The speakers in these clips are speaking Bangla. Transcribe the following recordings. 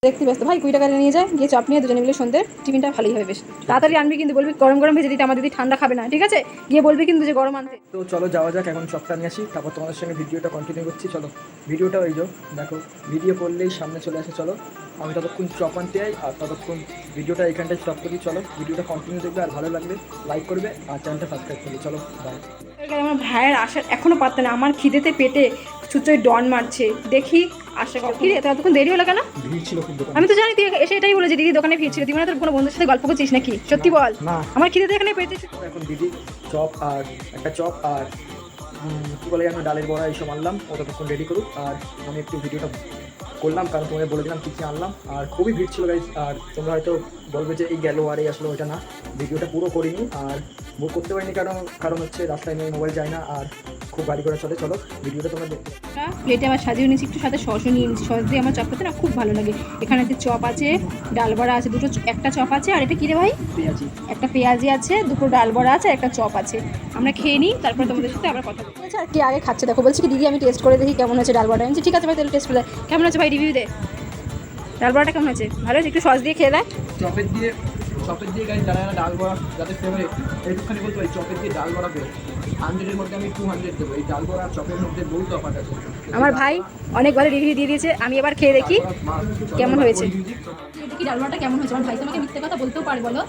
দেখতে ব্যস্ত ভাই 20 টাকা নিয়ে যায় গিয়ে চপ নিয়ে দুজনে মিলে সন্ধ্যে টিফিনটা ভালোই হবে বেশ তাড়াতাড়ি আনবি কিন্তু বলবি গরম গরম ভেজে দিতে আমার দিদি ঠান্ডা খাবে না ঠিক আছে গিয়ে বলবি কিন্তু যে গরম আনতে। তো চলো যাওয়া যাক, এখন চপটা নিয়ে আসি, তারপর তোমাদের সঙ্গে ভিডিওটা কন্টিনিউ করছি। চলো ভিডিওটা ওই যে দেখো, ভিডিও করলেই সামনে চলে আসে। চলো আমি ততক্ষণ চপ আনতে যাই আর ততক্ষণ ভিডিওটা এখানটায় স্টপ করি। চলো ভিডিওটা কন্টিনিউ দেখবে, আর ভালো লাগলে লাইক করবে আর চ্যানেলটা সাবস্ক্রাইব করবে। চলো বাই। আমার ভাইয়ের আসার এখনো পারতে না, আমার খিদেতে পেটে সুচয় ডন মারছে, দেখি আসে কি রে ততক্ষণ দেরি হলো কেন? ভিড় ছিল খুব দোকানে। আমি তো জানি তুই এসে এটাই বলে যে দিদি দোকানে ভিড় ছিল, তুই মানে তোর কোনো বন্ধুর সাথে গল্প করছিস নাকি? সত্যি বল। না আমার খিদেতে এখানে পেটে এখন দিদি চপ আর একটা চপ আর কী বলে যেন ডালের বড়া এইসব আনলাম, ও ততক্ষণ রেডি করুক আর আমি একটু ভিডিওটা করলাম, কারণ তোমাদের বলে দিলাম কী কী আনলাম। আর খুবই ভিড় ছিল গাইজ, আর তোমরা হয়তো বলবে যে এই গেল আর এই আসলো, ওইটা না, ভিডিওটা পুরো করিনি আর বুক করতে পারিনি, কারণ হচ্ছে রাস্তায় নিয়ে মোবাইল যায় না আর খুব গাড়ি করে চলে। চলো ভিডিওটা তোমরা দেখতে। প্লেটে আমার সাজিয়ে নিয়েছি, একটু সাথে সসও নিয়ে নিয়েছি, সস দিয়ে আমার চপ খেতে না খুব ভালো লাগে। এখানে একটা চপ আছে, ডাল বড়া আছে, দুটো একটা চপ আছে আর এটা কী রে ভাই? পেঁয়াজি। একটা পেঁয়াজি আছে, দুটো ডাল বড়া আছে, একটা চপ আছে। আমরা খেয়ে নিই, তারপরে তোমাদের সাথে আবার কথা বলছি। আর কি আগে খাচ্ছে দেখো, বলছি কি দিদি আমি টেস্ট করে দেখি কেমন হয়েছে ডাল বড়া। আমি ঠিক আছে ভাই তাহলে টেস্ট করে কেমন আছে ভাই রিভিউ দে। ডাল বড়াটা কেমন হয়েছে? ভালো হয়েছে, একটু সস দিয়ে খেয়ে দেয়। চপের দিয়ে গাইজ যারা ডাল বড়া যাদের ফেভারিট, এইটুখানি বলতো এই চপের দিয়ে ডাল বড়া বেস্ট। 100-এর মধ্যে আমি 200 দেবো। এই ডাল বড়া চপের মধ্যে বহু তফাৎ আছে। আমার ভাই অনেকবার রিভিউ দিয়ে দিয়েছে, আমি এবার খেয়ে দেখি কেমন হয়েছে। কি ডাল বড়াটা কেমন হয়েছে? আমার ভাই তোমাকে মিথ্যে কথা বলতেও পারে বলো।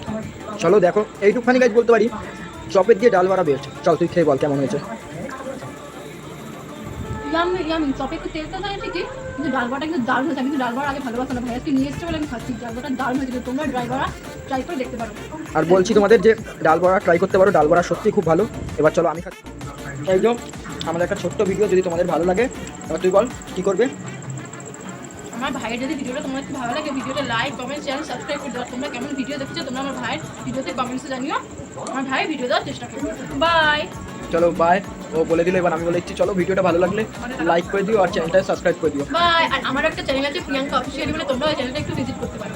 চলো দেখো এইটুখানি গাইজ বলতে পারি চপের দিয়ে ডাল বড়া বেস্ট। চল তুই খেয়ে বল কেমন হয়েছে। ইয়ামি চপে একটু তেলটা থাকে ঠিকই, কিন্তু ডাল বড়াটা কিন্তু দারুণ হয়েছে। আমি কিন্তু ডাল বড়া আগে ভালোবাসতাম না, ভাই আজকে নিয়ে এসছে বলে আমি খাচ্ছি। ডাল বড়াটা দারুণ হয়েছে, তোমরা ড্রাই বড়া ট্রাই করে দেখতে পারো। আর বলছি তোমাদের যে ডাল বড়া ট্রাই করতে পারো, ডাল বড়া সত্যি খুব ভালো। এবার চলো আমি খাচ্ছি। এই যে আমাদের একটা ছোট্ট ভিডিও, যদি তোমাদের ভালো লাগে এবার তুই বল কী করবে। আমার ভাইয়ের যদি ভিডিওটা তোমার একটু ভালো লাগে, ভিডিওটা লাইক কমেন্ট চ্যানেল সাবস্ক্রাইব করে দাও। তোমরা কেমন ভিডিও দেখেছো তোমরা আমার ভাইয়ের ভিডিওতে কমেন্টসে জানিও, আমার ভাই ভিডিও দেওয়ার চেষ্টা করবো। বাই। চলো বাই। ও বলে দিল, এবার আমি বলে দিচ্ছি। চলো ভিডিওটা ভালো লাগলে লাইক করে দিও আর চ্যানেলটা সাবস্ক্রাইব করে দিও। বাই। আর আমার একটা চ্যানেল আছে প্রিয়াঙ্কা অফিসিয়ালি বলে, তোমরা ওই চ্যানেলটা একটু ভিজিট করতে পারো।